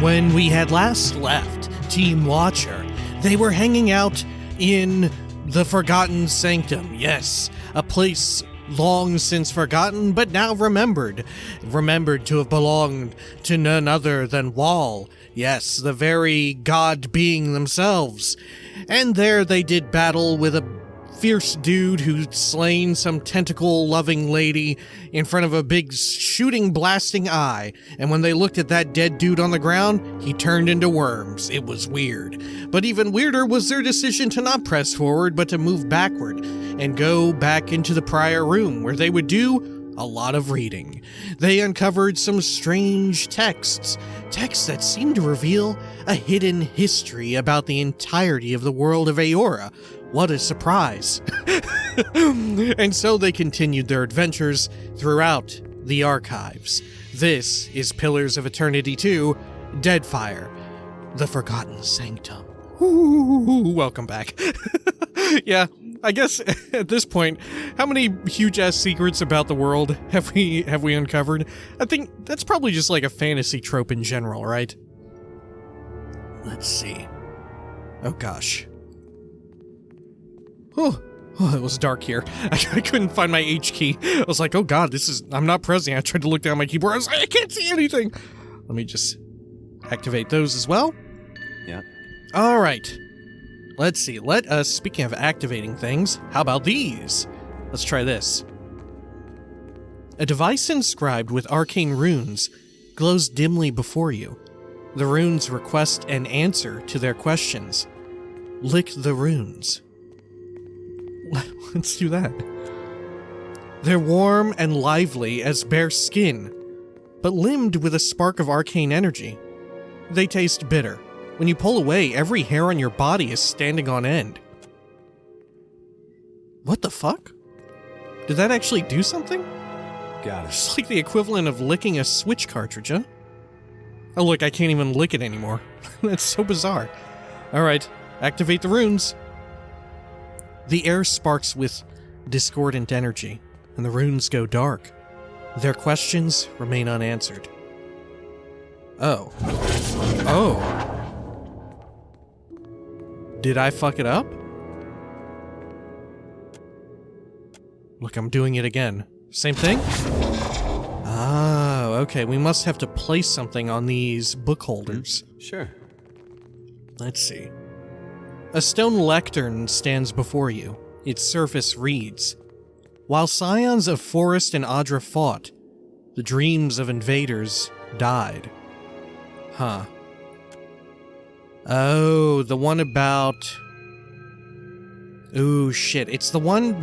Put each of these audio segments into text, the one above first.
When we had last left Team Watcher, they were hanging out in the Forgotten Sanctum. Yes, a place long since forgotten, but now remembered. Remembered to have belonged to none other than Wall. Yes, the very god being themselves. And there they did battle with a fierce dude who'd slain some tentacle-loving lady in front of a big shooting, blasting eye. And when they looked at that dead dude on the ground, he turned into worms. It was weird. But even weirder was their decision to not press forward, but to move backward and go back into the prior room, where they would do a lot of reading. They uncovered some strange texts that seemed to reveal a hidden history about the entirety of the world of Aora. What a surprise. And so they continued their adventures throughout the archives. This is Pillars of Eternity 2, Deadfire, the Forgotten Sanctum. Ooh, welcome back. Yeah, I guess at this point, how many huge-ass secrets about the world have we uncovered? I think that's probably just like a fantasy trope in general, right? Let's see. Oh gosh. Oh, it was dark here. I couldn't find my H key. I was like, oh god, I'm not pressing. I tried to look down my keyboard. I was like, I can't see anything. Let me just activate those as well. Yeah. All right. Let's see. Speaking of activating things, how about these? Let's try this. A device inscribed with arcane runes glows dimly before you. The runes request an answer to their questions. Lick the runes. Let's do that. They're warm and lively as bare skin, but limned with a spark of arcane energy. They taste bitter. When you pull away, every hair on your body is standing on end. What the fuck? Did that actually do something? Got it. It's like the equivalent of licking a Switch cartridge, huh? Oh look, I can't even lick it anymore. That's so bizarre. Alright, activate the runes. The air sparks with discordant energy, and the runes go dark. Their questions remain unanswered. Oh. Did I fuck it up? Look, I'm doing it again. Same thing? Oh, okay. We must have to place something on these book holders. Sure. Let's see. A stone lectern stands before you. Its surface reads, "While scions of Forest and Adra fought, the dreams of invaders died." Huh. Oh, the one about... Ooh, shit. It's the one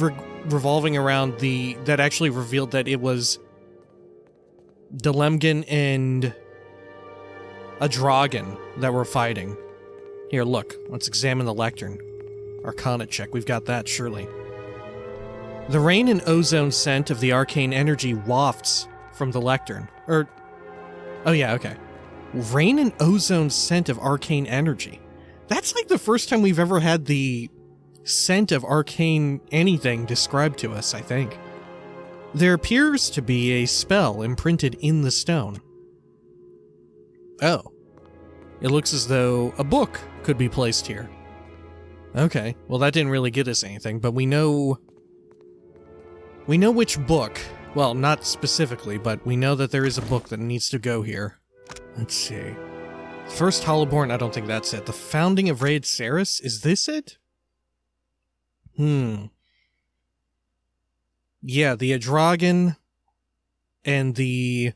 revolving around that actually revealed that it was Delemgan and a dragon that were fighting. Here, look. Let's examine the lectern. Arcana check. We've got that, surely. The rain and ozone scent of the arcane energy wafts from the lectern. Oh yeah, okay. Rain and ozone scent of arcane energy. That's like the first time we've ever had the scent of arcane anything described to us, I think. There appears to be a spell imprinted in the stone. Oh. It looks as though a book could be placed here. Okay, well that didn't really get us anything, but we know which book. Well, not specifically, but we know that there is a book that needs to go here. Let's see. First Hollowborn, I don't think that's it. The Founding of Raid Saris, is this it? Yeah, the Adragan and the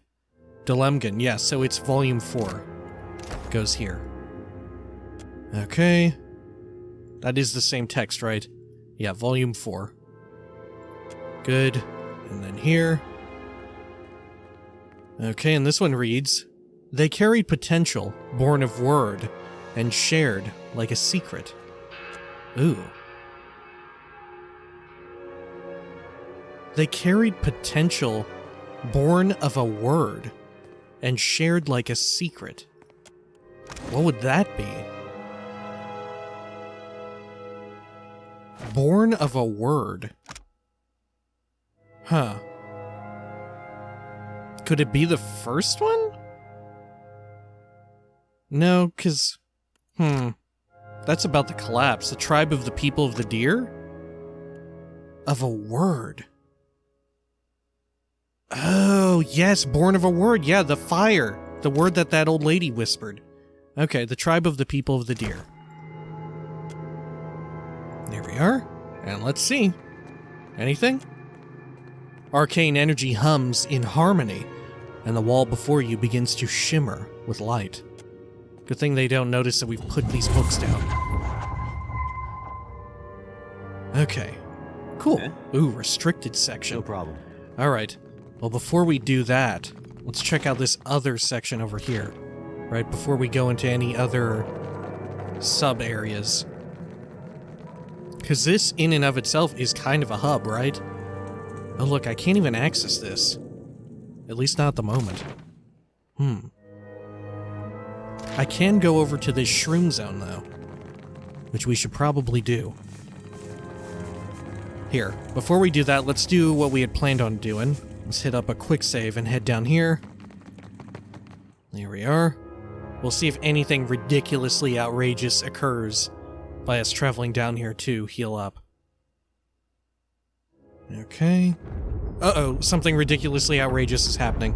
Delemgan. Yeah, so it's volume 4. Goes here. Okay. That is the same text, right? Yeah, volume 4. Good. And then here. Okay, and this one reads, "They carried potential, born of word, and shared like a secret." Ooh. They carried potential, born of a word, and shared like a secret. What would that be? Born of a word. Huh. Could it be the first one? No, because... That's about the collapse. The tribe of the people of the deer? Of a word. Oh, yes, born of a word. Yeah, the fire. The word that old lady whispered. Okay, the tribe of the people of the deer. There we are. And let's see. Anything? Arcane energy hums in harmony, and the wall before you begins to shimmer with light. Good thing they don't notice that we've put these books down. Okay. Cool. Okay. Ooh, restricted section. No problem. Alright. Well, before we do that, let's check out this other section over here. Right, before we go into any other sub-areas. Because this, in and of itself, is kind of a hub, right? Oh, look, I can't even access this. At least not at the moment. I can go over to this shroom zone, though. Which we should probably do. Here, before we do that, let's do what we had planned on doing. Let's hit up a quick save and head down here. There we are. We'll see if anything ridiculously outrageous occurs by us traveling down here to heal up. Okay. Uh-oh, something ridiculously outrageous is happening.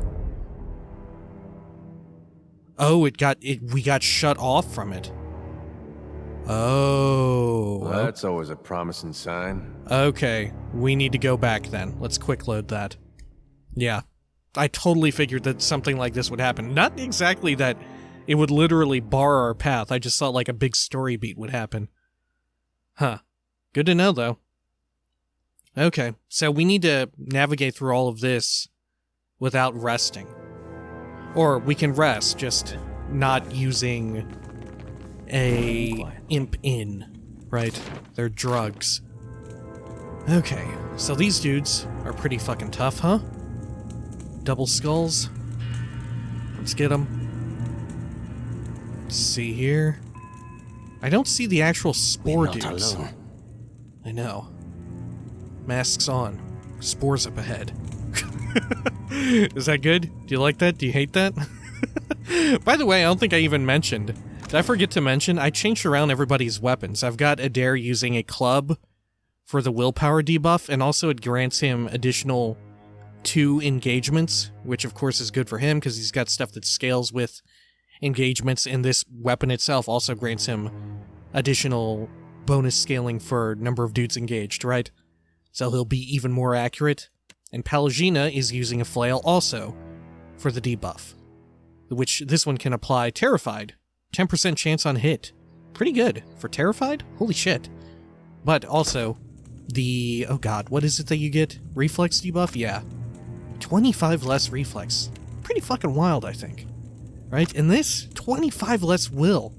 Oh, we got shut off from it. Oh. Well, that's always a promising sign. Okay, we need to go back then. Let's quick load that. Yeah. I totally figured that something like this would happen. Not exactly that it would literally bar our path. I just thought like a big story beat would happen. Huh. Good to know, though. Okay, so we need to navigate through all of this without resting. Or we can rest, just not using a imp in, right? They're drugs. Okay, so these dudes are pretty fucking tough, huh? Double skulls. Let's get them. Let's see here. I don't see the actual spore dudes. Alone. I know. Masks on. Spores up ahead. Is that good? Do you like that? Do you hate that? By the way, I don't think I even mentioned. Did I forget to mention? I changed around everybody's weapons. I've got Adair using a club for the willpower debuff, and also it grants him additional 2 engagements, which of course is good for him because he's got stuff that scales with engagements, and this weapon itself also grants him additional bonus scaling for number of dudes engaged, right? So he'll be even more accurate. And Pallegina is using a flail also for the debuff, which this one can apply Terrified. 10% chance on hit. Pretty good for Terrified? Holy shit. But also, the... oh god, what is it that you get? Reflex debuff? Yeah. 25 less reflex. Pretty fucking wild, I think. Right? And this, 25 less will.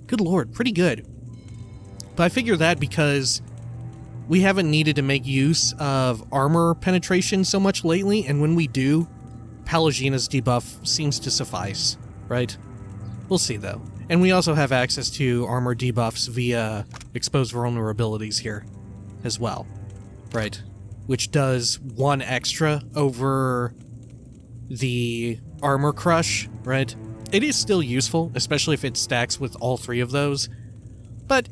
Good lord, pretty good. But I figure that because we haven't needed to make use of armor penetration so much lately, and when we do, Pallegina's debuff seems to suffice, right? We'll see, though. And we also have access to armor debuffs via exposed vulnerabilities here as well, right? Which does 1 extra over the armor crush, right? It is still useful, especially if it stacks with all 3 of those, but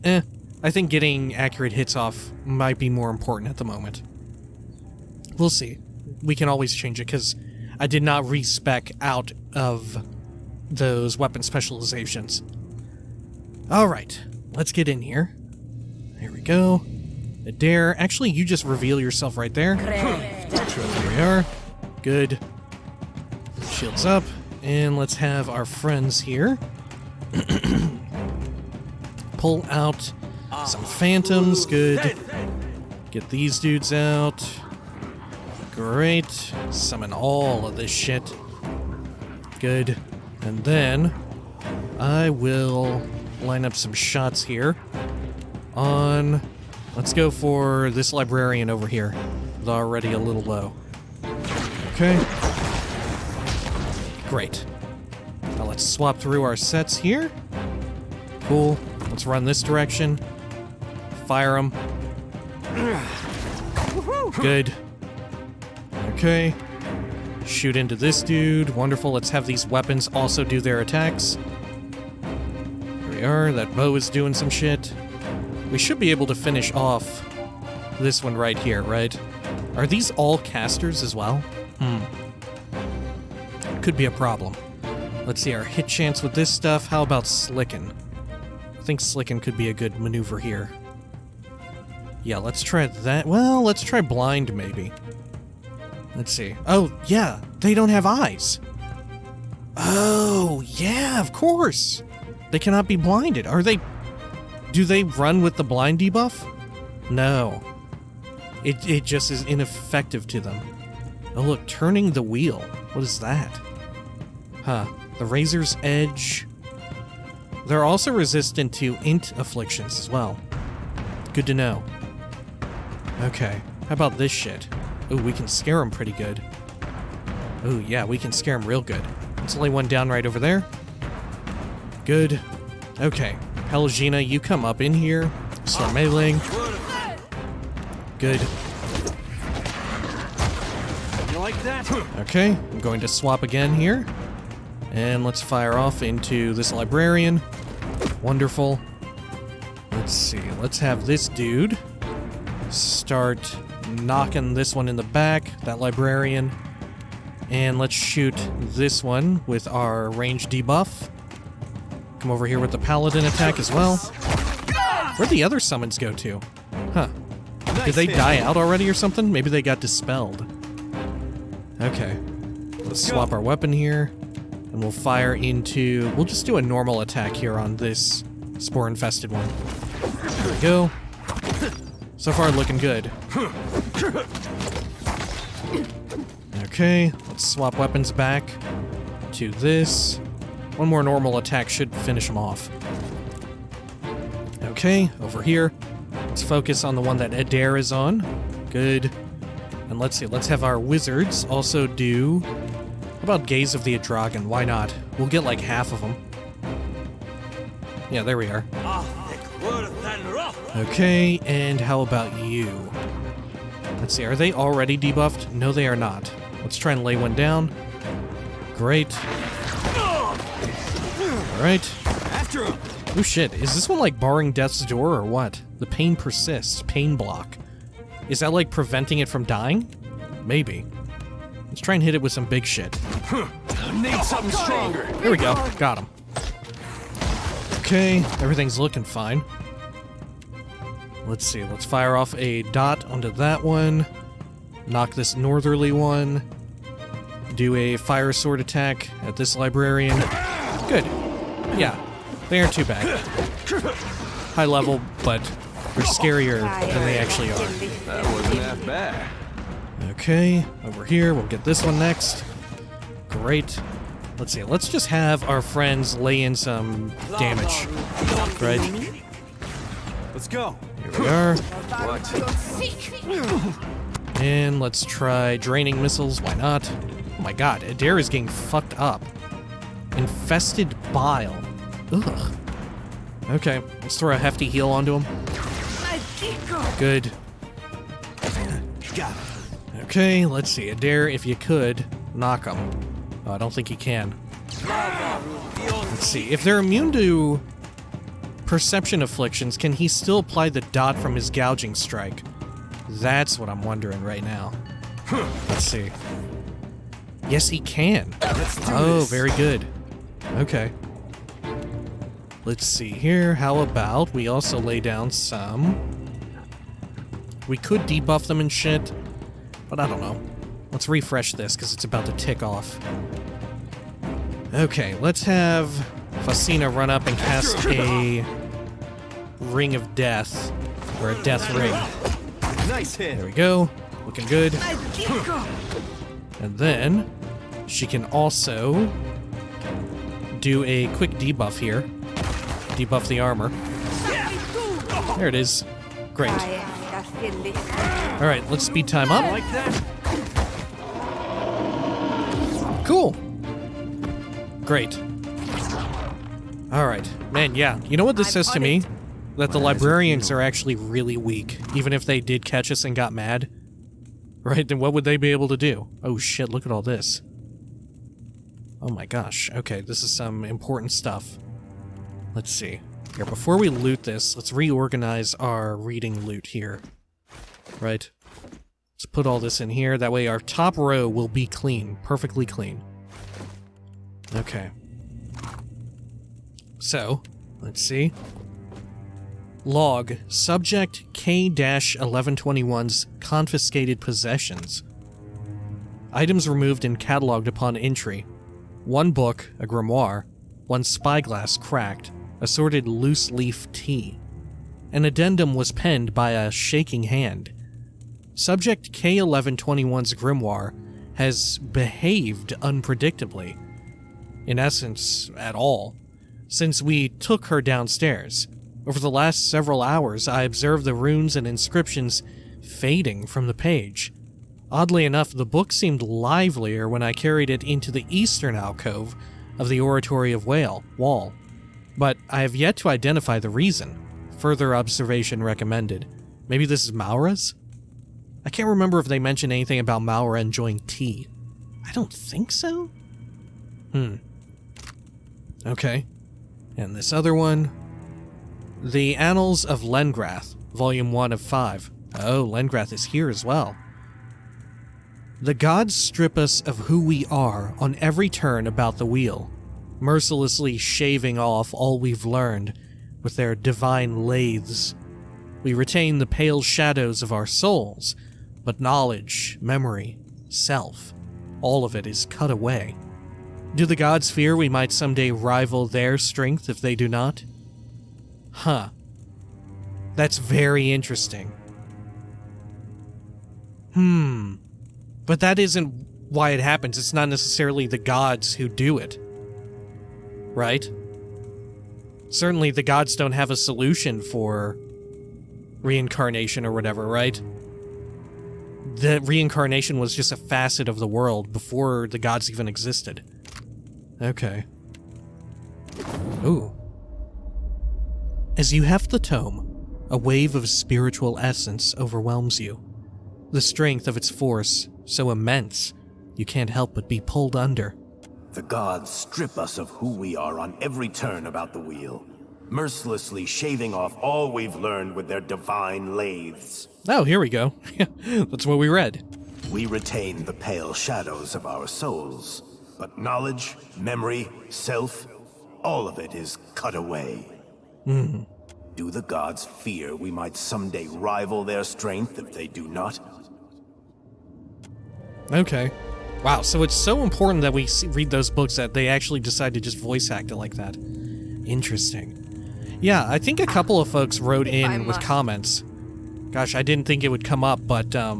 I think getting accurate hits off might be more important at the moment. We'll see. We can always change it, because I did not respec out of those weapon specializations. Alright, let's get in here. There we go. Adair, actually, you just reveal yourself right there. There we are. Good. Shields up, and let's have our friends here pull out some phantoms. Good. Get these dudes out. Great. Summon all of this shit. Good. And then I will line up some shots here on... let's go for this librarian over here. It's already a little low. Okay. Great. Now let's swap through our sets here. Cool. Let's run this direction. Fire them. Good. Okay. Shoot into this dude. Wonderful. Let's have these weapons also do their attacks. we are. That bow is doing some shit. We should be able to finish off this one right here, right? Are these all casters as well? Could be a problem. Let's see our hit chance with this stuff. How about Slicken? I think Slicken could be a good maneuver here. Yeah, let's try that. Well, let's try Blind, maybe. Let's see. Oh, yeah, they don't have eyes. Oh, yeah, of course. They cannot be blinded. Are they... Do they run with the blind debuff? No. It just is ineffective to them. Oh, look, turning the wheel. What is that? Huh. The Razor's Edge. They're also resistant to int afflictions as well. Good to know. Okay. How about this shit? Ooh, we can scare them pretty good. Ooh, yeah, we can scare them real good. Let's lay one down right over there. Good. Okay. Pelagina, you come up in here. Start meleeing. Good. You like that? Okay, I'm going to swap again here. And let's fire off into this librarian. Wonderful. Let's see, let's have this dude start knocking this one in the back, that librarian. And let's shoot this one with our range debuff. Come over here with the paladin attack as well. Where'd the other summons go to? Huh. Did they die out already or something? Maybe they got dispelled. Okay. Let's swap our weapon here. And we'll fire into... We'll just do a normal attack here on this spore-infested one. There we go. So far, looking good. Okay, let's swap weapons back to this. One more normal attack should finish him off. Okay, over here. Let's focus on the one that Adair is on. Good. And let's see, let's have our wizards also do... How about Gaze of the Adragon? Why not? We'll get like half of them. Yeah, there we are. Okay, and how about you? Let's see, are they already debuffed? No, they are not. Let's try and lay one down. Great. Alright. Oh shit, is this one like barring death's door or what? The pain persists. Pain block. Is that like preventing it from dying? Maybe. Let's try and hit it with some big shit. Need something stronger. There we go. Got him. Okay, everything's looking fine. Let's see, let's fire off a dot onto that one. Knock this northerly one. Do a fire sword attack at this librarian. Good. Yeah, they aren't too bad. High level, but they're scarier than they actually are. That wasn't half bad. Okay, over here, we'll get this one next. Great. Let's see, let's just have our friends lay in some damage. Right? Let's go. Here we are. What? And let's try draining missiles, why not? Oh my god, Adair is getting fucked up. Infested bile. Ugh. Okay, let's throw a hefty heal onto him. Good. Got it. Okay, let's see. Adair, if you could, knock him. Oh, I don't think he can. Let's see. If they're immune to perception afflictions, can he still apply the dot from his gouging strike? That's what I'm wondering right now. Let's see. Yes, he can. Oh, very good. Okay. Let's see here. How about we also lay down some... We could debuff them and shit, but I don't know. Let's refresh this, because it's about to tick off. Okay, let's have Facina run up and cast a Ring of Death, or a Death Ring. Nice hit. There we go. Looking good. And then, she can also do a quick debuff here. Debuff the armor. There it is. Great. Alright, let's speed time up. Like that? Cool. Great. Alright. Man, yeah. You know what this says to me? That the librarians are actually really weak. Even if they did catch us and got mad. Right, then what would they be able to do? Oh shit, look at all this. Oh my gosh. Okay, this is some important stuff. Let's see. Here, before we loot this, let's reorganize our reading loot here. Right? Let's put all this in here. That way our top row will be clean. Perfectly clean. Okay. So, let's see. Log, subject K-1121's confiscated possessions. Items removed and cataloged upon entry. 1 book, a grimoire. 1 spyglass cracked. Assorted loose leaf tea. An addendum was penned by a shaking hand. Subject K-1121's grimoire has behaved unpredictably. In essence, at all. Since we took her downstairs. Over the last several hours, I observed the runes and inscriptions fading from the page. Oddly enough, the book seemed livelier when I carried it into the eastern alcove of the Oratory of Wall. But I have yet to identify the reason. Further observation recommended. Maybe this is Maura's? I can't remember if they mentioned anything about Maura enjoying tea. I don't think so? Okay. And this other one. The Annals of Lengrath, Volume 1 of 5. Oh, Lengrath is here as well. The gods strip us of who we are on every turn about the wheel, mercilessly shaving off all we've learned with their divine lathes. We retain the pale shadows of our souls, but knowledge, memory, self, all of it is cut away. Do the gods fear we might someday rival their strength if they do not? Huh. That's very interesting. But that isn't why it happens. It's not necessarily the gods who do it. Right? Certainly the gods don't have a solution for reincarnation or whatever, right? The reincarnation was just a facet of the world before the gods even existed. Okay. Ooh. As you heft the tome, a wave of spiritual essence overwhelms you. The strength of its force, so immense, you can't help but be pulled under. The gods strip us of who we are on every turn about the wheel, mercilessly shaving off all we've learned with their divine lathes. Oh, here we go. That's what we read. We retain the pale shadows of our souls, but knowledge, memory, self, all of it is cut away. Do the gods fear we might someday rival their strength if they do not? Okay. Wow, so it's so important that we read those books that they actually decide to just voice act it like that. Interesting. Yeah, I think a couple of folks wrote in with comments. Gosh, I didn't think it would come up, but the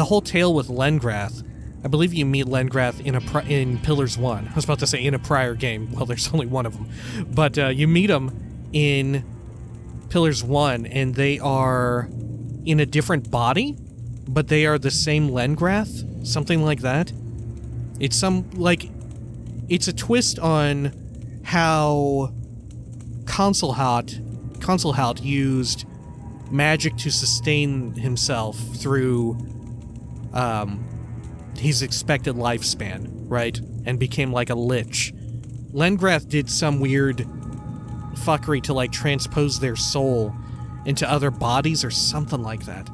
whole tale with Lengrath, I believe you meet Lengrath in Pillars 1. I was about to say in a prior game. Well, there's only one of them. But you meet them in Pillars 1, and they are in a different body, but they are the same Lengrath, something like that. It's it's a twist on how Consulhout used magic to sustain himself through his expected lifespan, right? And became like a lich. Lengrath did some weird fuckery to like transpose their soul into other bodies or something like that.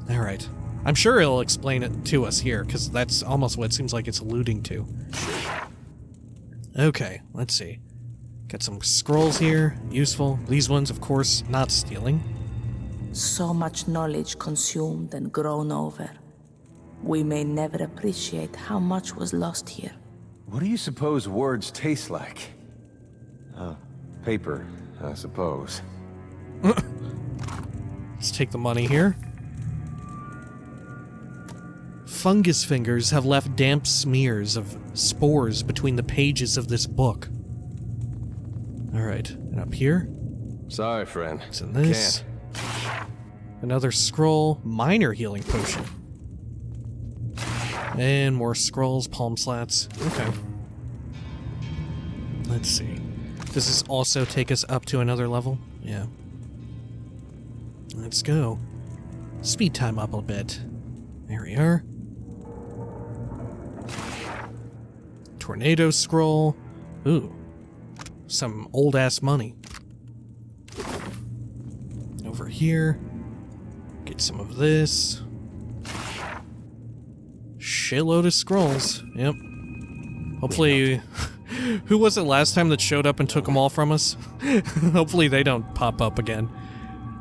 Alright. I'm sure it'll explain it to us here, because that's almost what it seems like it's alluding to. Okay, let's see. Got some scrolls here. Useful. These ones, of course, not stealing. So much knowledge consumed and grown over. We may never appreciate how much was lost here. What do you suppose words taste like? Paper, I suppose. Let's take the money here. Fungus fingers have left damp smears of spores between the pages of this book. Alright, and up here? Sorry, friend. What's in this? Another scroll, minor healing potion. And more scrolls, palm slats. Okay. Let's see. Does this also take us up to another level? Yeah. Let's go. Speed time up a bit. There we are. Tornado scroll. Ooh. some old-ass money. Over here. Get some of this. Shitload of scrolls. Yep. Hopefully... Who was it last time that showed up and took them all from us? Hopefully they don't pop up again.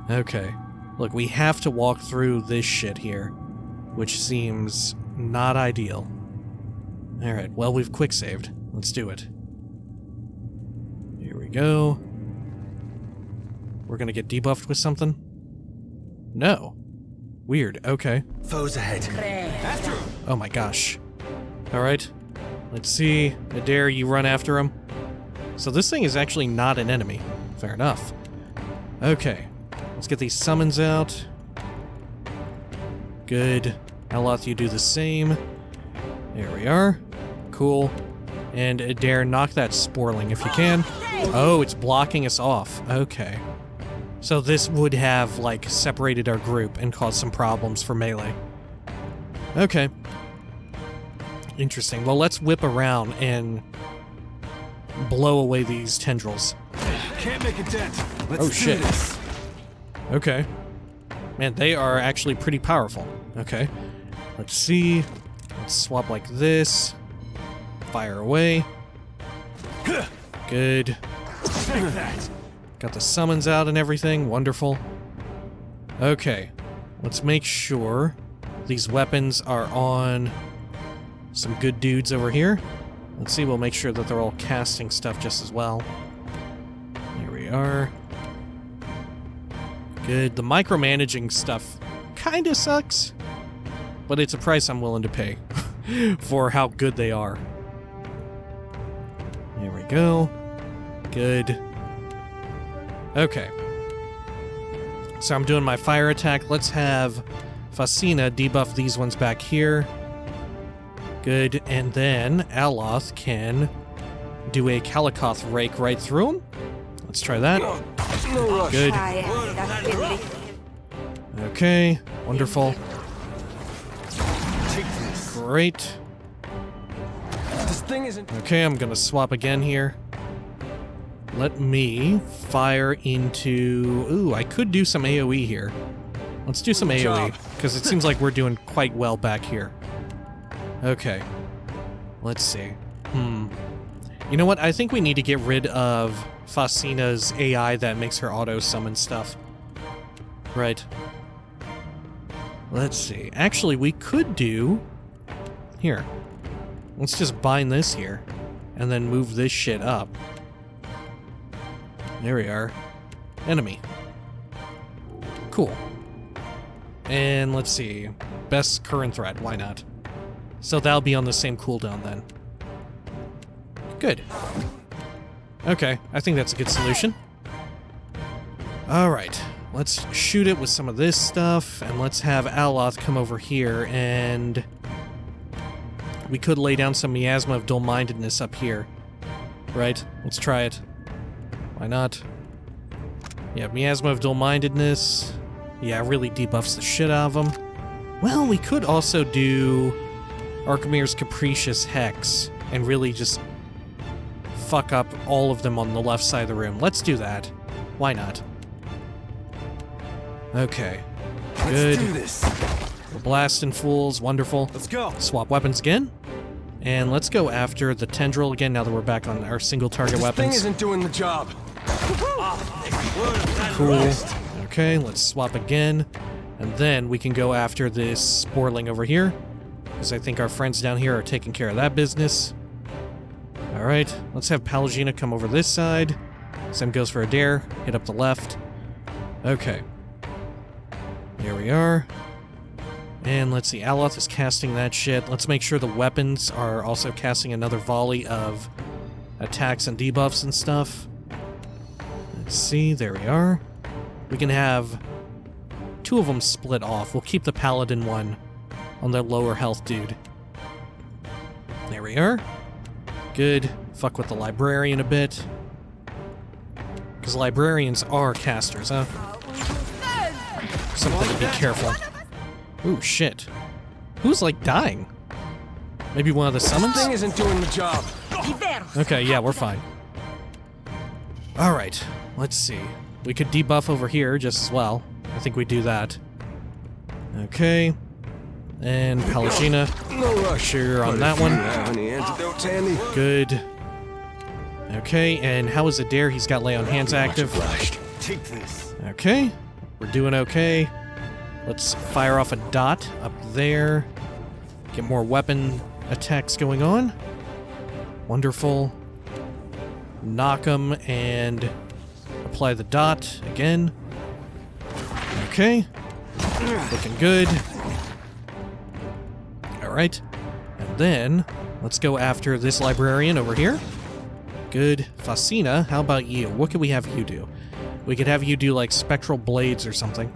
Okay. Look, we have to walk through this shit here, which seems not ideal. Alright, well, we've quick-saved. Let's do it. Here we go. We're gonna get debuffed with something? No. Weird, okay. Foes ahead. Oh my gosh. Alright. Let's see. Adair, you run after him. So this thing is actually not an enemy. Fair enough. Okay. Let's get these summons out. Good. Aloth, you do the same. There we are. Cool. And Adair, knock that sporling if you can. Oh, it's blocking us off. Okay. So this would have, like, separated our group and caused some problems for melee. Okay. Interesting. Well, let's whip around and blow away these tendrils. Can't make a dent. Let's Oh, shit. do this. Okay. Man, they are actually pretty powerful. Okay. Let's see. Let's swap like this. Fire away. Good. Take that. Got the summons out and everything. Wonderful. Okay. Let's make sure these weapons are on some good dudes over here. Let's see, we'll make sure that they're all casting stuff just as well. Here we are. Good. The micromanaging stuff kinda sucks, but it's a price I'm willing to pay for how good they are. There we go. Good. Okay. So I'm doing my fire attack. Let's have Fasina debuff these ones back here. Good. And then Aloth can do a Kalikoth rake right through him. Let's try that. Good. Okay. Wonderful. Great. This thing isn't. Okay, I'm gonna swap again here. Let me fire into... Ooh, I could do some AoE here. Let's do some AoE, because it seems like we're doing quite well back here. Okay. Let's see. You know what? I think we need to get rid of Fasina's AI that makes her auto-summon stuff. Right. Let's see. Actually, we could do... Here. Let's just bind this here, and then move this shit up. There we are. Enemy. Cool. And let's see. Best current threat. Why not? So that'll be on the same cooldown then. Good. Okay, I think that's a good solution. Alright. Let's shoot it with some of this stuff, and let's have Aloth come over here, and... we could lay down some miasma of dull-mindedness up here. Right? Let's try it. Why not? Yeah, miasma of dull-mindedness. Yeah, really debuffs the shit out of them. Well, we could also do Archimir's Capricious Hex and really just fuck up all of them on the left side of the room. Let's do that. Why not? Okay. Good. Let's do this. We're blasting fools. Wonderful. Let's go. Swap weapons again. And let's go after the Tendril again now that we're back on our single target weapons. This thing isn't doing the job. Cool. Okay, let's swap again. And then we can go after this Sporling over here, because I think our friends down here are taking care of that business. Alright, let's have Palagina come over this side. Same goes for Adair. Hit up the left. Okay. Here we are. And let's see, Aloth is casting that shit. Let's make sure the weapons are also casting another volley of attacks and debuffs and stuff. Let's see, there we are. We can have two of them split off. We'll keep the Paladin one on the lower health dude. There we are. Good. Fuck with the Librarian a bit. Because Librarians are casters, huh? Something to be careful. Ooh, shit. Who's, like, dying? Maybe one of the summons? This thing isn't doing the job. Okay, yeah, we're fine. Alright, let's see. We could debuff over here just as well. I think we do that. Okay. And Pallegina. No rush. Sure on But that if one. You have any antidotes handy? Good. Okay, and how is Adair? He's got lay on hands active. Flashed. Take this. Okay, we're doing okay. Let's fire off a dot up there. Get more weapon attacks going on. Wonderful. Knock them and apply the dot again. Okay. Looking good. Alright. And then, let's go after this librarian over here. Good. Fasina, how about you? What could we have you do? We could have you do, like, spectral blades or something.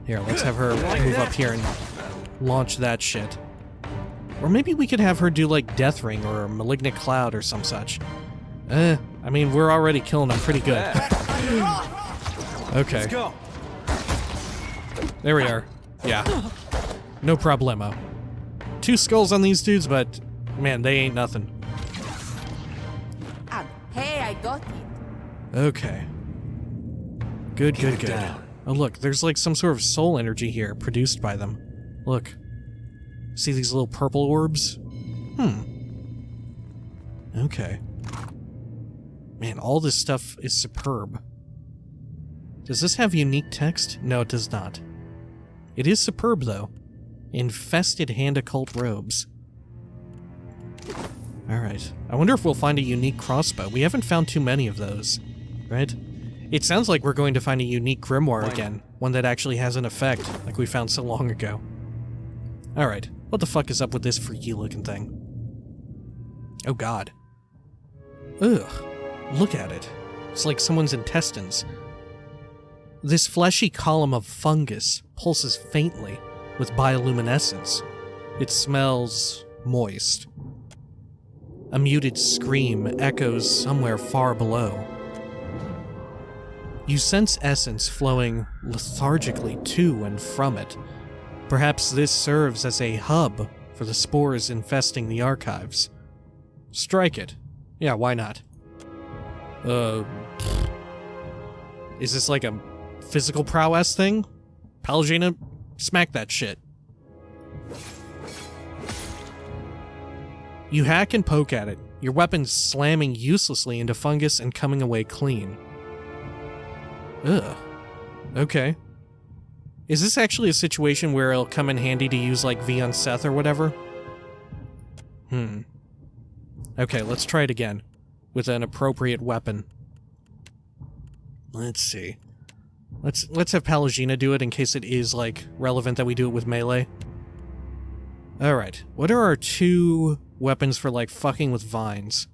Here, let's have her move up here and launch that shit. Or maybe we could have her do, like, Death Ring or Malignant Cloud or some such. I mean, we're already killing them pretty good. Okay. Let's go. There we are. Yeah. No problemo. 2 skulls on these dudes, but, man, they ain't nothing. Hey, I got it. Okay. Good, Keep good, it good. down. Oh, look, there's like some sort of soul energy here produced by them. Look. See these little purple orbs? Okay. Man, all this stuff is superb. Does this have unique text? No, it does not. It is superb, though. Infested hand occult robes. Alright. I wonder if we'll find a unique crossbow. We haven't found too many of those, right? It sounds like we're going to find a unique grimoire again. One that actually has an effect, like we found so long ago. Alright. What the fuck is up with this freaky looking thing? Oh god. Ugh. Look at it. It's like someone's intestines. This fleshy column of fungus pulses faintly with bioluminescence. It smells moist. A muted scream echoes somewhere far below. You sense essence flowing lethargically to and from it. Perhaps this serves as a hub for the spores infesting the archives. Strike it. Yeah, why not? Is this like a physical prowess thing? Pallegina, smack that shit. You hack and poke at it, your weapon slamming uselessly into fungus and coming away clean. Ugh. Okay. Is this actually a situation where it'll come in handy to use like V on Seth or whatever? Okay, let's try it again. With an appropriate weapon. Let's see. Let's have Pallegina do it in case it is, like, relevant that we do it with melee. Alright, what are our 2 weapons for, like, fucking with vines?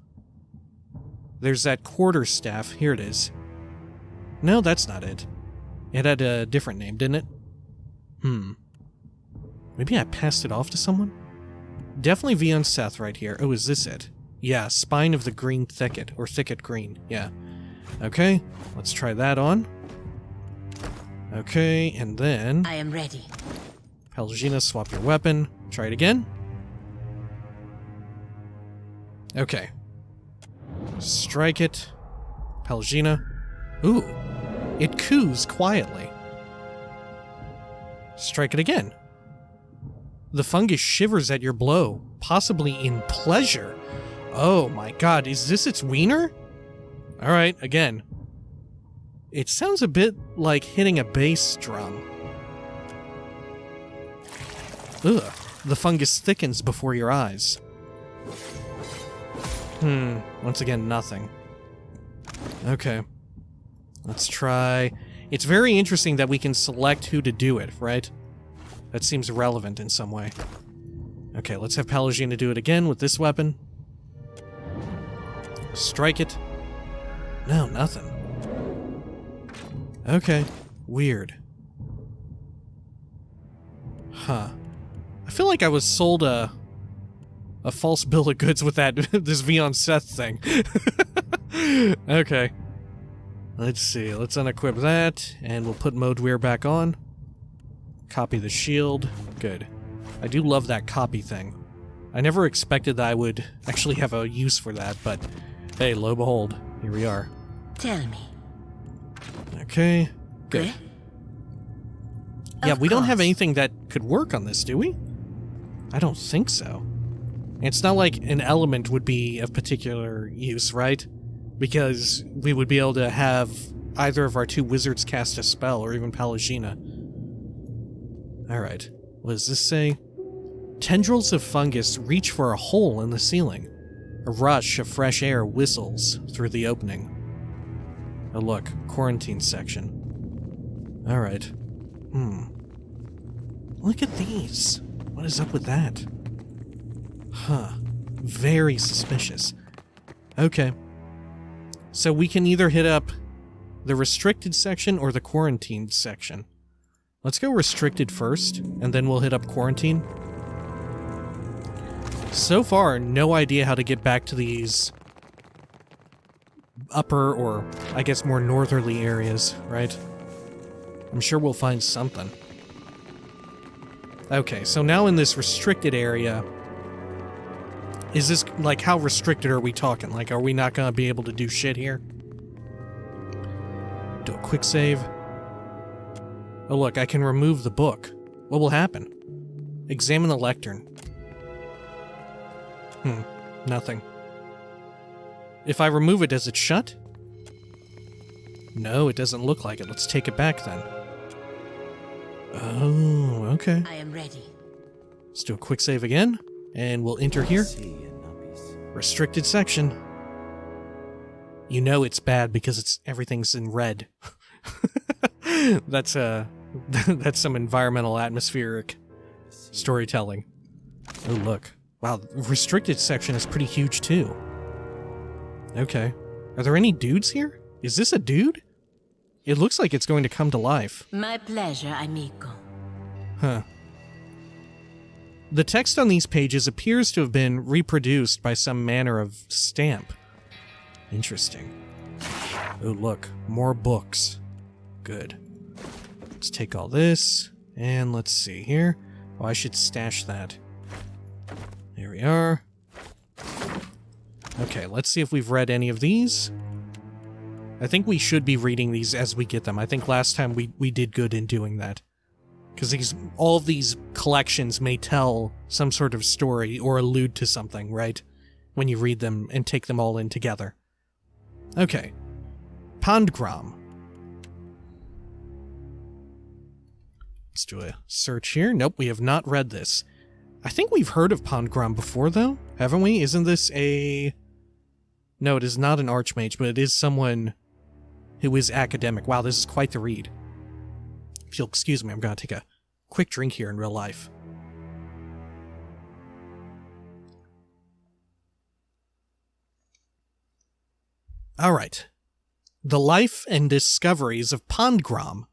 There's that quarterstaff. Here it is. No, that's not it. It had a different name, didn't it? Maybe I passed it off to someone? Definitely V on Seth right here. Oh, is this it? Yeah, Spine of the Green Thicket, or Thicket Green, yeah. Okay, let's try that on. Okay, and then... I am ready. Pallegina, swap your weapon. Try it again. Okay. Strike it. Pallegina. Ooh. It coos quietly. Strike it again. The fungus shivers at your blow, possibly in pleasure. Oh my god, is this its wiener? Alright, again. It sounds a bit like hitting a bass drum. Ugh, the fungus thickens before your eyes. Once again, nothing. Okay. Let's try... It's very interesting that we can select who to do it, right? That seems relevant in some way. Okay, let's have Pallegina do it again with this weapon. Strike it. No, nothing. Okay. Weird. Huh. I feel like I was sold a false bill of goods with that this V on Seth thing. Okay. Let's see. Let's unequip that, and we'll put Modweir back on. Copy the shield. Good. I do love that copy thing. I never expected that I would actually have a use for that, but hey, lo and behold, here we are. Tell me. Okay, good. Eh? Yeah, Of we don't have course. anything that could work on this, do we? I don't think so. It's not like an element would be of particular use, right? Because we would be able to have either of our two wizards cast a spell, or even Pallegina. Alright, what does this say? Tendrils of fungus reach for a hole in the ceiling. A rush of fresh air whistles through the opening. Oh look, quarantine section. Alright. Look at these. What is up with that? Huh. Very suspicious. Okay. So we can either hit up the restricted section or the quarantined section. Let's go restricted first, and then we'll hit up quarantine. So far, no idea how to get back to these upper, or I guess more northerly areas, right? I'm sure we'll find something. Okay, so now in this restricted area, is this, like, how restricted are we talking? Like, are we not gonna be able to do shit here? Do a quick save. Oh look, I can remove the book. What will happen? Examine the lectern. Nothing. If I remove it, does it shut? No, it doesn't look like it. Let's take it back then. Oh, okay. I am ready. Let's do a quick save again, and we'll enter here. Restricted section. You know it's bad because everything's in red. That's that's some environmental atmospheric storytelling. Oh look. Wow, restricted section is pretty huge too. Okay. Are there any dudes here? Is this a dude? It looks like it's going to come to life. My pleasure, amigo. Huh. The text on these pages appears to have been reproduced by some manner of stamp. Interesting. Oh, look. More books. Good. Let's take all this, and let's see here. Oh, I should stash that. There we are. Okay, let's see if we've read any of these. I think we should be reading these as we get them. I think last time we did good in doing that. Because all of these collections may tell some sort of story or allude to something, right? When you read them and take them all in together. Okay. Pondgram. Let's do a search here. Nope, we have not read this. I think we've heard of Pondgram before, though, haven't we? Isn't this a... No, it is not an archmage, but it is someone who is academic. Wow, this is quite the read. If you'll excuse me, I'm going to take a quick drink here in real life. Alright. The life and discoveries of Pondgram.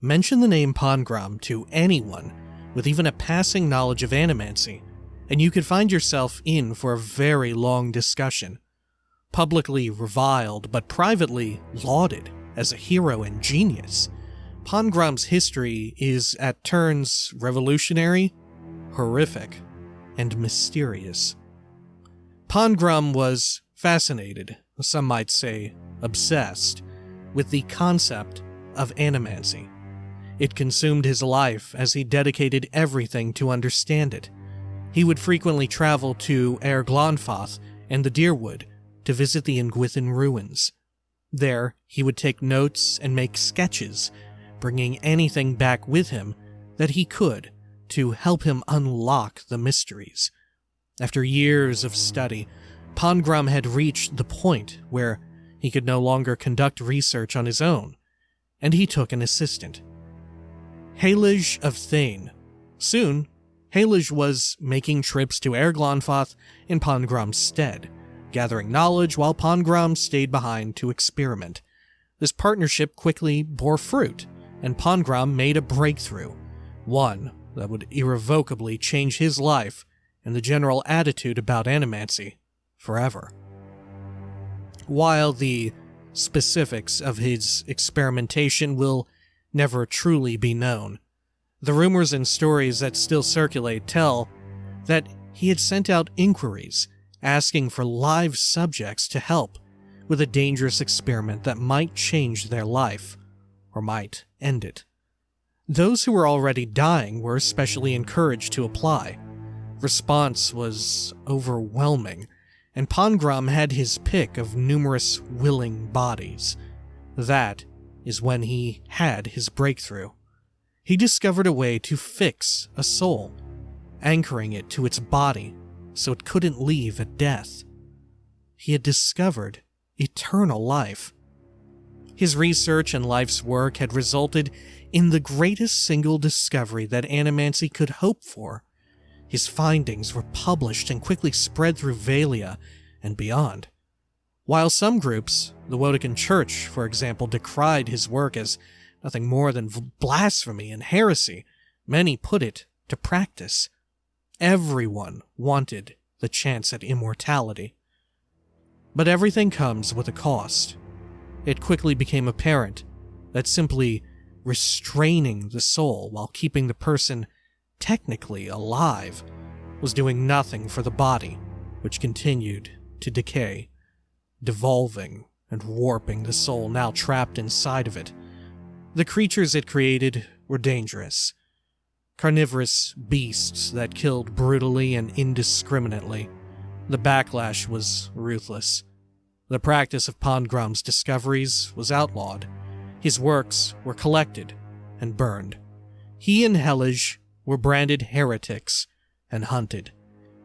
Mention the name Pondgram to anyone with even a passing knowledge of animancy, and you could find yourself in for a very long discussion. Publicly reviled, but privately lauded as a hero and genius, Pongram's history is at turns revolutionary, horrific, and mysterious. Pondgram was fascinated, some might say obsessed, with the concept of animancy. It consumed his life as he dedicated everything to understand it. He would frequently travel to Glonfoth and the Deerwood to visit the Ingwithan ruins. There, he would take notes and make sketches, bringing anything back with him that he could to help him unlock the mysteries. After years of study, Pondgram had reached the point where he could no longer conduct research on his own, and he took an assistant. Halij of Thane. Soon, Halij was making trips to Glonfoth in Pongram's stead, gathering knowledge while Pondgram stayed behind to experiment. This partnership quickly bore fruit, and Pondgram made a breakthrough, one that would irrevocably change his life and the general attitude about animancy forever. While the specifics of his experimentation will never truly be known, the rumors and stories that still circulate tell that he had sent out inquiries asking for live subjects to help with a dangerous experiment that might change their life, or might end it. Those who were already dying were especially encouraged to apply. Response was overwhelming, and Pangram had his pick of numerous willing bodies. That is when he had his breakthrough. He discovered a way to fix a soul, anchoring it to its body so it couldn't leave at death. He had discovered eternal life. His research and life's work had resulted in the greatest single discovery that animancy could hope for. His findings were published and quickly spread through Valia and beyond. While some groups, the Wodekan Church, for example, decried his work as nothing more than blasphemy and heresy, many put it to practice. Everyone wanted the chance at immortality. But everything comes with a cost. It quickly became apparent that simply restraining the soul while keeping the person technically alive was doing nothing for the body, which continued to decay, devolving and warping the soul now trapped inside of it. The creatures it created were dangerous. Carnivorous beasts that killed brutally and indiscriminately. The backlash was ruthless. The practice of Pangram's discoveries was outlawed. His works were collected and burned. He and Hellige were branded heretics and hunted,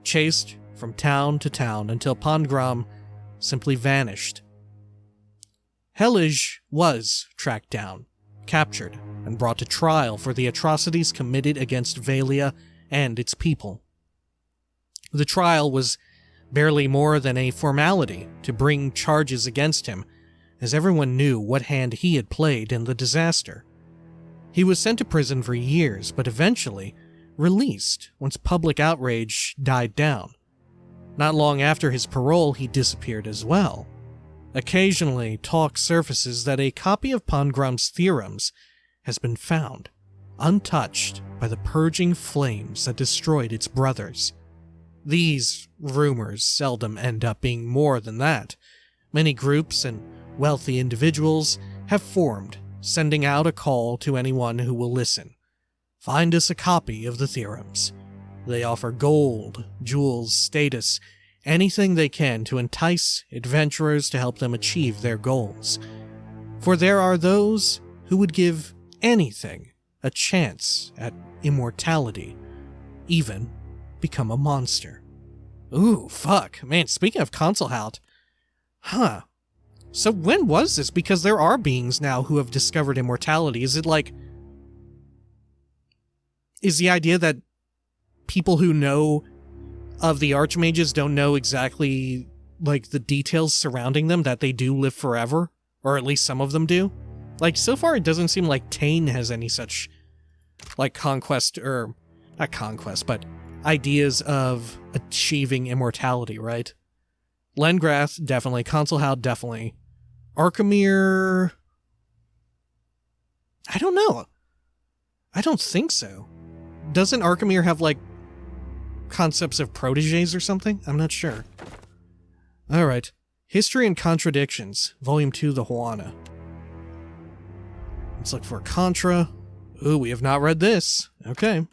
chased from town to town until Pangram simply vanished. Hellige was tracked down, captured, and brought to trial for the atrocities committed against Valia and its people. The trial was barely more than a formality to bring charges against him, as everyone knew what hand he had played in the disaster. He was sent to prison for years, but eventually released once public outrage died down. Not long after his parole, he disappeared as well. Occasionally, talk surfaces that a copy of Pangram's theorems has been found, untouched by the purging flames that destroyed its brothers. These rumors seldom end up being more than that. Many groups and wealthy individuals have formed, sending out a call to anyone who will listen. Find us a copy of the theorems. They offer gold, jewels, status, anything they can to entice adventurers to help them achieve their goals. For there are those who would give anything a chance at immortality, even become a monster. Ooh, fuck. Man, speaking of console halt, so when was this? Because there are beings now who have discovered immortality. Is it like... Is the idea that people who know of the Archmages don't know exactly, like, the details surrounding them, that they do live forever? Or at least some of them do? Like, so far it doesn't seem like Tain has any such, like, conquest, or... not conquest, but ideas of achieving immortality, right? Lengrath, definitely. Consulhound, definitely. Arkhamir... I don't know. I don't think so. Doesn't Arkhamir have, like, concepts of proteges or something? I'm not sure. Alright. History and Contradictions, Volume 2, The Huana. Let's look for Contra. Ooh, we have not read this. Okay.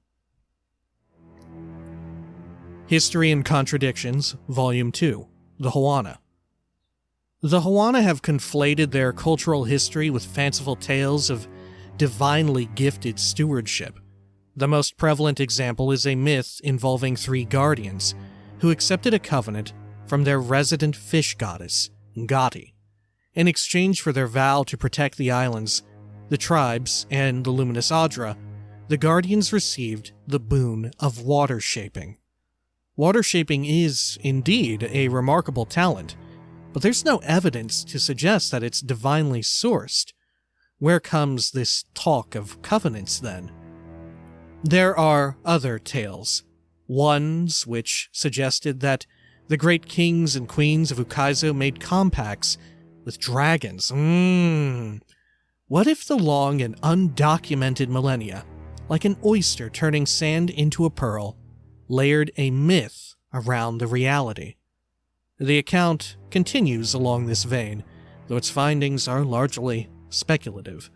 History and Contradictions, Volume 2, The Huana. The Huana have conflated their cultural history with fanciful tales of divinely gifted stewardship. The most prevalent example is a myth involving 3 guardians who accepted a covenant from their resident fish goddess, Ngati. In exchange for their vow to protect the islands, the tribes, and the luminous Adra, the guardians received the boon of water shaping. Water shaping is, indeed, a remarkable talent, but there's no evidence to suggest that it's divinely sourced. Where comes this talk of covenants, then? There are other tales, ones which suggested that the great kings and queens of Ukaizo made compacts with dragons. What if the long and undocumented millennia, like an oyster turning sand into a pearl, layered a myth around the reality? The account continues along this vein, though its findings are largely speculative.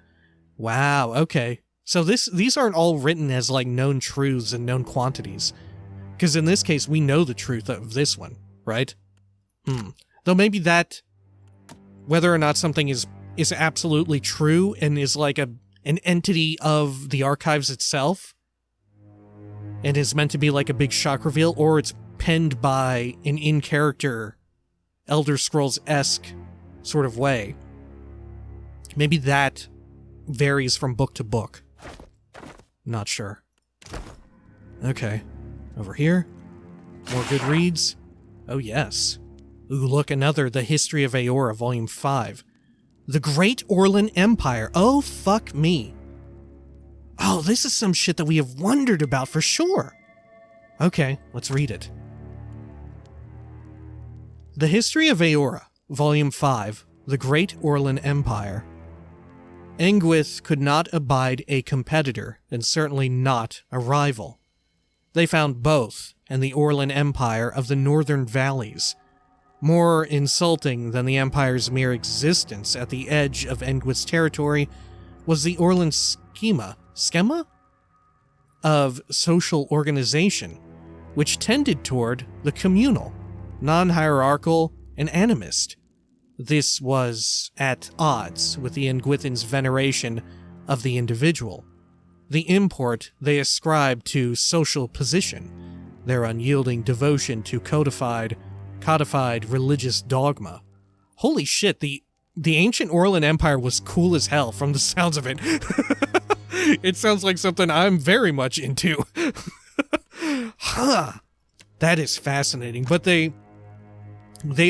Wow, okay. So these aren't all written as like known truths and known quantities. Because in this case, we know the truth of this one, right? Though maybe that, whether or not something is absolutely true and is like an entity of the archives itself, and is meant to be like a big shock reveal, or it's penned by an in-character Elder Scrolls-esque sort of way. Maybe that varies from book to book. Not sure. Okay. Over here. More good reads. Oh yes. Ooh, look, another The History of Eora, Volume 5. The Great Orlan Empire. Oh, fuck me. Oh, this is some shit that we have wondered about for sure. Okay, let's read it. The History of Eora, Volume 5. The Great Orlan Empire. Engwith could not abide a competitor, and certainly not a rival. They found both in the Orlan Empire of the Northern Valleys. More insulting than the Empire's mere existence at the edge of Engwith's territory was the Orlan schema of social organization, which tended toward the communal, non-hierarchical, and animist. This was at odds with the Engwithans' veneration of the individual, the import they ascribed to social position, their unyielding devotion to codified religious dogma. Holy shit, the ancient Orlan Empire was cool as hell from the sounds of it. It sounds like something I'm very much into. Huh. That is fascinating, but they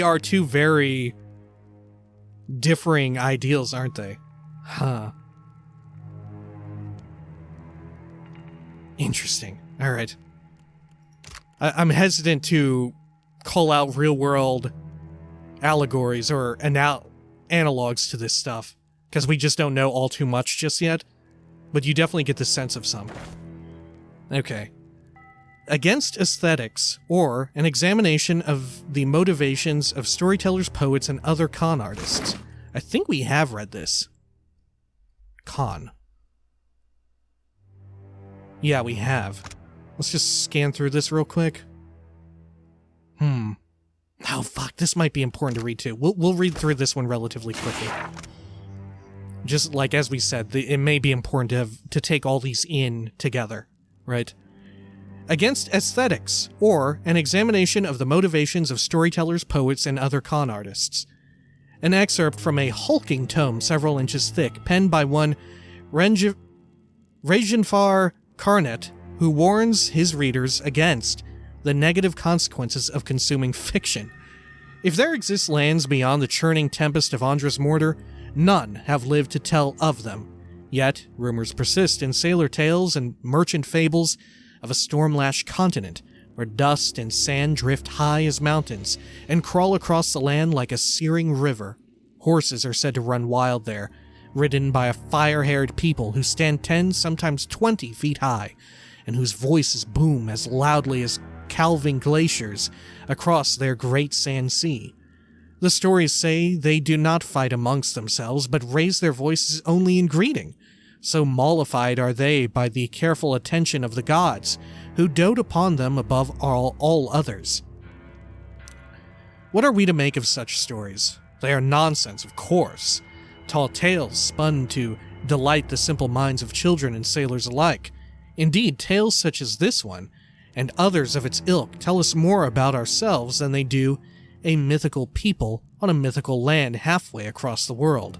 are two very differing ideals, aren't they? Huh. Interesting. All right. I'm hesitant to call out real-world allegories or analogs to this stuff, because we just don't know all too much just yet, but you definitely get the sense of some. Okay. Against Aesthetics, or an examination of the motivations of storytellers, poets, and other con artists. I think we have read this. Con. Yeah, we have. Let's just scan through this real quick. Oh, fuck, this might be important to read too. We'll read through this one relatively quickly. Just like, as we said, it may be important to take all these in together, right? Against Aesthetics, or an examination of the motivations of storytellers, poets, and other con artists. An excerpt from a hulking tome several inches thick, penned by one Rajanfar Karnet, who warns his readers against the negative consequences of consuming fiction. If there exist lands beyond the churning tempest of Andra's mortar, none have lived to tell of them. Yet, rumors persist in sailor tales and merchant fables of a storm-lashed continent, where dust and sand drift high as mountains and crawl across the land like a searing river. Horses are said to run wild there, ridden by a fire-haired people who stand 10, sometimes 20 feet high, and whose voices boom as loudly as calving glaciers across their great sand sea. The stories say they do not fight amongst themselves, but raise their voices only in greeting. So mollified are they by the careful attention of the gods, who dote upon them above all others. What are we to make of such stories? They are nonsense, of course. Tall tales spun to delight the simple minds of children and sailors alike. Indeed, tales such as this one, and others of its ilk, tell us more about ourselves than they do a mythical people on a mythical land halfway across the world.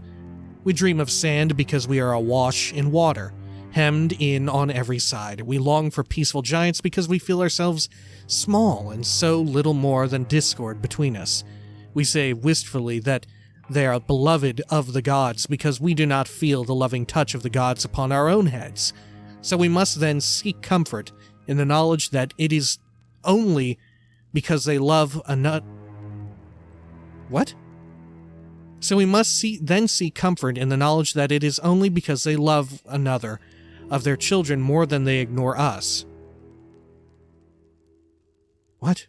We dream of sand because we are awash in water, hemmed in on every side. We long for peaceful giants because we feel ourselves small and so little more than discord between us. We say wistfully that they are beloved of the gods because we do not feel the loving touch of the gods upon our own heads. So we must then seek comfort in the knowledge that it is only because they love What? So we must then seek comfort in the knowledge that it is only because they love another of their children more than they ignore us. What?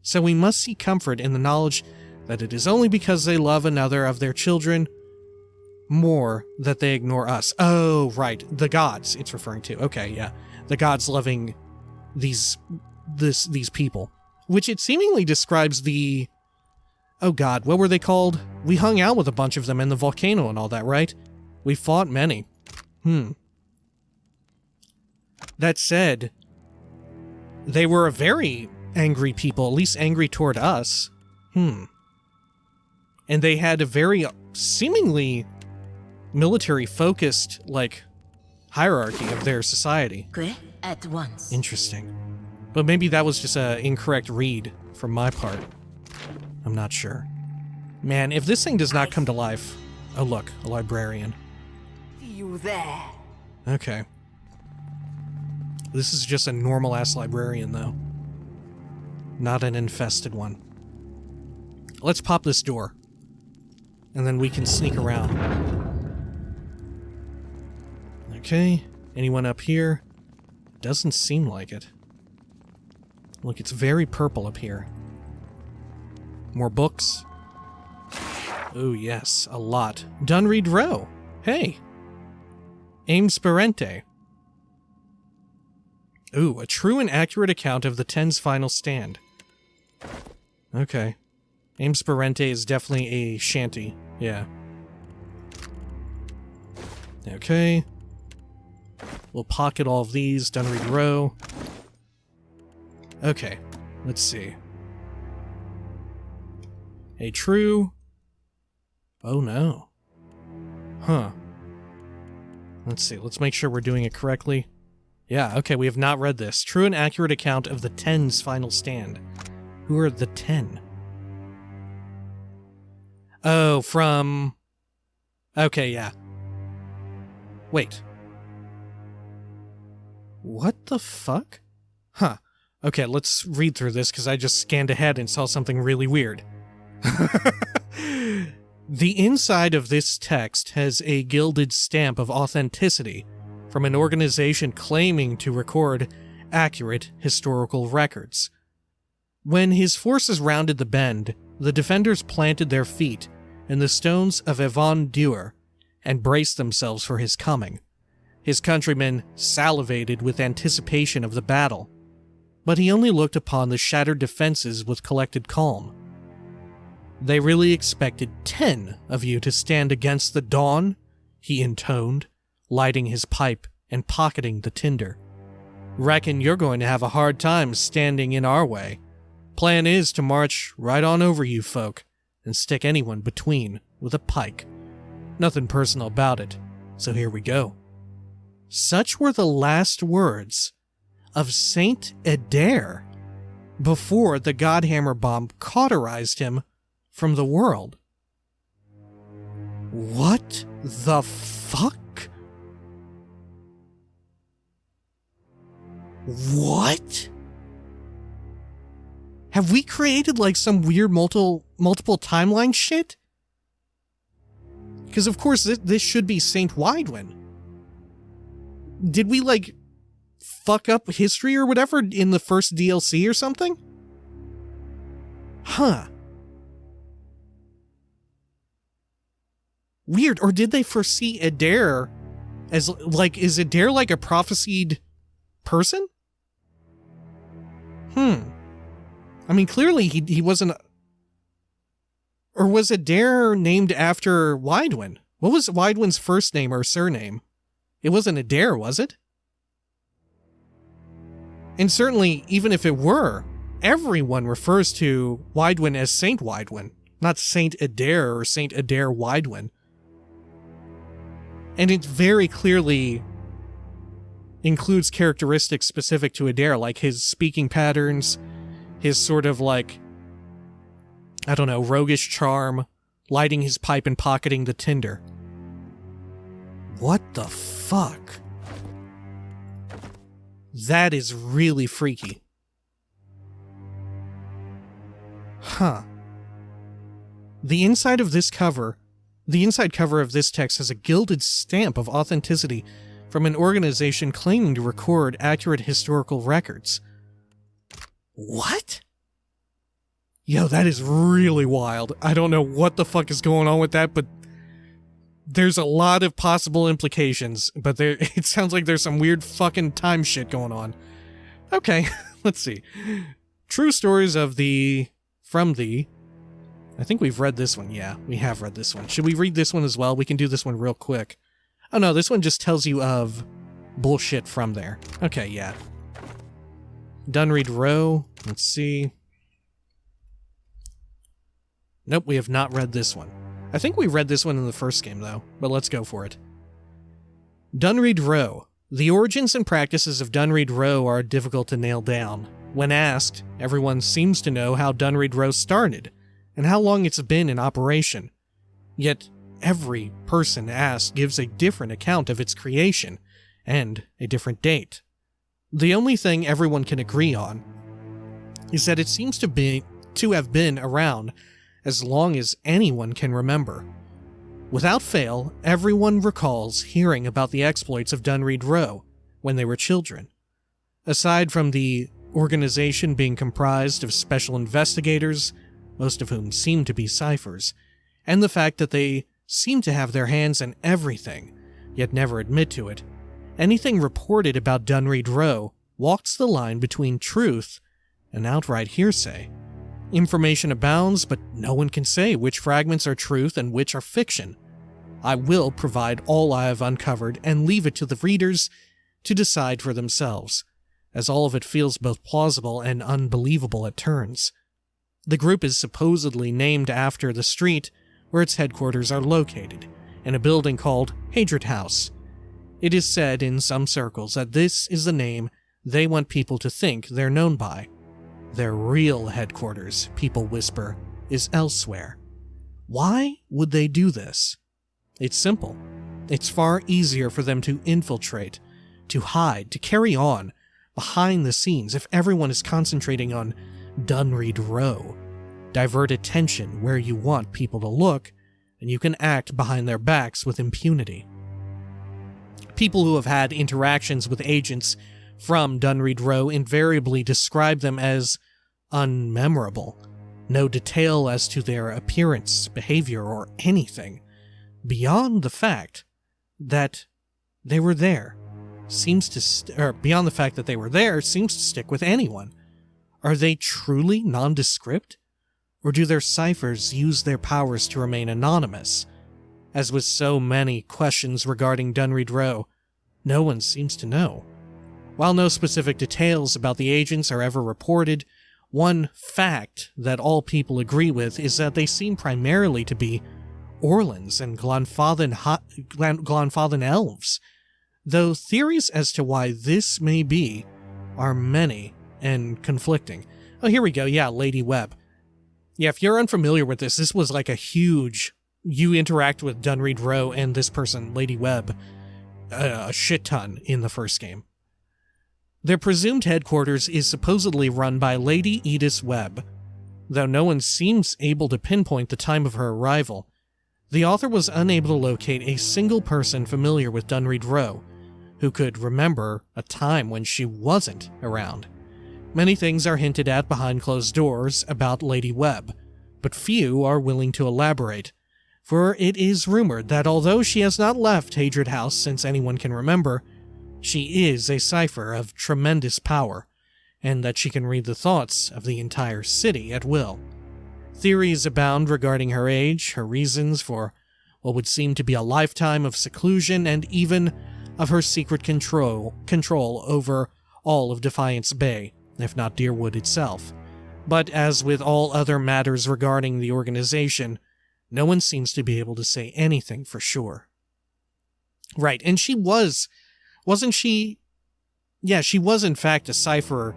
So we must seek comfort in the knowledge that it is only because they love another of their children more that they ignore us. Oh, right. The gods it's referring to. Okay, yeah. The gods loving these people. Which it seemingly describes the... Oh god, what were they called? We hung out with a bunch of them in the volcano and all that, right? We fought many. That said, they were a very angry people, at least angry toward us. And they had a very seemingly military-focused, like, hierarchy of their society. At once. Interesting. But maybe that was just an incorrect read from my part. I'm not sure. Man, if this thing does not come to life... Oh look, a librarian. You there. Okay. This is just a normal-ass librarian, though. Not an infested one. Let's pop this door. And then we can sneak around. Okay. Anyone up here? Doesn't seem like it. Look, it's very purple up here. More books. Oh, yes, a lot. Dunreed Row. Hey. Aim Sperente. Ooh, a true and accurate account of the Ten's final stand. Okay. Aim Sperente is definitely a shanty. Yeah. Okay. We'll pocket all of these. Dunreed Row. Okay. Let's see. A true... Oh no. Huh. Let's see. Let's make sure we're doing it correctly. Yeah, okay, we have not read this. True and accurate account of the Ten's final stand. Who are the 10? Oh, from... Okay, yeah. Wait. What the fuck? Huh. Okay, let's read through this because I just scanned ahead and saw something really weird. The inside of this text has a gilded stamp of authenticity from an organization claiming to record accurate historical records. When his forces rounded the bend, the defenders planted their feet in the stones of Evon Dewar and braced themselves for his coming. His countrymen salivated with anticipation of the battle, but he only looked upon the shattered defenses with collected calm. They really expected 10 of you to stand against the dawn, he intoned, lighting his pipe and pocketing the tinder. Reckon you're going to have a hard time standing in our way. Plan is to march right on over you folk and stick anyone between with a pike. Nothing personal about it, so here we go. Such were the last words of Saint Adair before the Godhammer bomb cauterized him from the world. What the fuck? What? Have we created like some weird multiple timeline shit? Because of course this should be Saint Widewin. Did we like fuck up history or whatever in the first DLC or something? Huh. Weird. Or did they foresee Adair as like, is Adair like a prophesied person? I mean, clearly he wasn't. Or was Adair named after Widewin? What was Widewin's first name or surname? It wasn't Adair, was it? And certainly, even if it were, everyone refers to Widewin as Saint Widewin, not Saint Adair or Saint Adair Widewin. And it very clearly includes characteristics specific to Adair, like his speaking patterns, his sort of like, I don't know, roguish charm, lighting his pipe and pocketing the tinder. What the fuck? That is really freaky. Huh. The inside cover of this text has a gilded stamp of authenticity from an organization claiming to record accurate historical records. What? Yo, that is really wild. I don't know what the fuck is going on with that, but there's a lot of possible implications, but it sounds like there's some weird fucking time shit going on. Okay, let's see. True stories of I think we've read this one. Yeah, we have read this one. Should we read this one as well? We can do this one real quick. Oh no, this one just tells you of bullshit from there. Okay, yeah. Dunreed Row. Let's see. Nope, we have not read this one. I think we read this one in the first game, though, but let's go for it. Dunreed Row. The origins and practices of Dunreed Row are difficult to nail down. When asked, everyone seems to know how Dunreed Row started, and how long it's been in operation. Yet, every person asked gives a different account of its creation, and a different date. The only thing everyone can agree on is that it seems to have been around as long as anyone can remember. Without fail, everyone recalls hearing about the exploits of Dunreed Row when they were children. Aside from the organization being comprised of special investigators, most of whom seem to be ciphers, and the fact that they seem to have their hands in everything, yet never admit to it, anything reported about Dunreed Row walks the line between truth and outright hearsay. Information abounds, but no one can say which fragments are truth and which are fiction. I will provide all I have uncovered and leave it to the readers to decide for themselves, as all of it feels both plausible and unbelievable at turns. The group is supposedly named after the street where its headquarters are located, in a building called Everet House. It is said in some circles that this is the name they want people to think they're known by. Their real headquarters, people whisper, is elsewhere. Why would they do this? It's simple. It's far easier for them to infiltrate, to hide, to carry on behind the scenes if everyone is concentrating on Dunreed Row. Divert attention where you want people to look, and you can act behind their backs with impunity. People who have had interactions with agents from Dunreed Row invariably describe them as unmemorable. No detail as to their appearance, behavior, or anything beyond the fact that they were there seems to stick with anyone. Are they truly nondescript? Or do their ciphers use their powers to remain anonymous? As with so many questions regarding Dunreed Row, no one seems to know. While no specific details about the agents are ever reported, one fact that all people agree with is that they seem primarily to be Orlans and Glonfathan elves, though theories as to why this may be are many and conflicting. Oh, here we go. Yeah, Lady Webb. Yeah, if you're unfamiliar with this, this was like a huge... You interact with Dunreed Row and this person, Lady Webb, a shit ton in the first game. Their presumed headquarters is supposedly run by Lady Edith Webb, though no one seems able to pinpoint the time of her arrival. The author was unable to locate a single person familiar with Dunreed Row who could remember a time when she wasn't around. Many things are hinted at behind closed doors about Lady Webb, but few are willing to elaborate, for it is rumored that although she has not left Everet House since anyone can remember, she is a cipher of tremendous power, and that she can read the thoughts of the entire city at will. Theories abound regarding her age, her reasons for what would seem to be a lifetime of seclusion, and even of her secret control over all of Defiance Bay, if not Deerwood itself. But as with all other matters regarding the organization, no one seems to be able to say anything for sure. Right, and wasn't she? Yeah, she was in fact a cipherer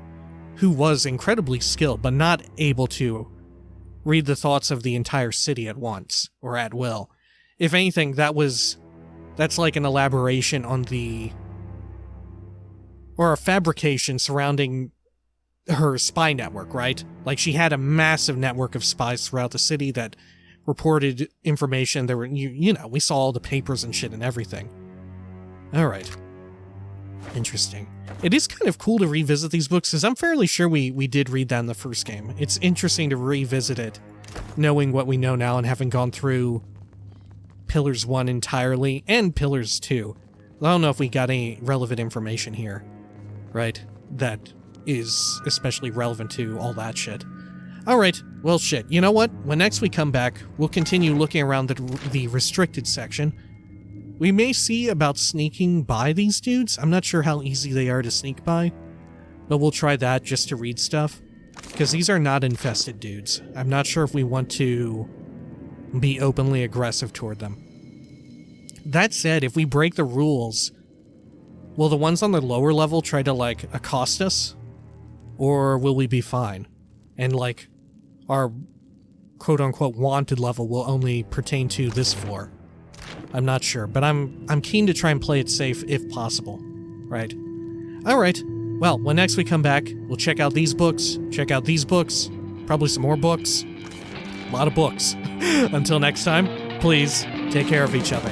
who was incredibly skilled, but not able to read the thoughts of the entire city at once, or at will. If anything, that's like an elaboration on or a fabrication surrounding her spy network, right? Like, she had a massive network of spies throughout the city that reported information. There were, we saw all the papers and shit and everything. Alright. Interesting. It is kind of cool to revisit these books, because I'm fairly sure we did read that in the first game. It's interesting to revisit it, knowing what we know now and having gone through Pillars 1 entirely, and Pillars 2. I don't know if we got any relevant information here, right? That is especially relevant to all that shit. Alright, well shit, you know what? When next we come back, we'll continue looking around the restricted section. We may see about sneaking by these dudes. I'm not sure how easy they are to sneak by, but we'll try that just to read stuff, because these are not infested dudes. I'm not sure if we want to be openly aggressive toward them. That said, if we break the rules, will the ones on the lower level try to, like, accost us? Or will we be fine? And, like, our quote-unquote wanted level will only pertain to this floor. I'm not sure, but I'm keen to try and play it safe if possible. Right. Alright. Well, when next we come back, we'll check out these books, probably some more books. A lot of books. Until next time, please take care of each other.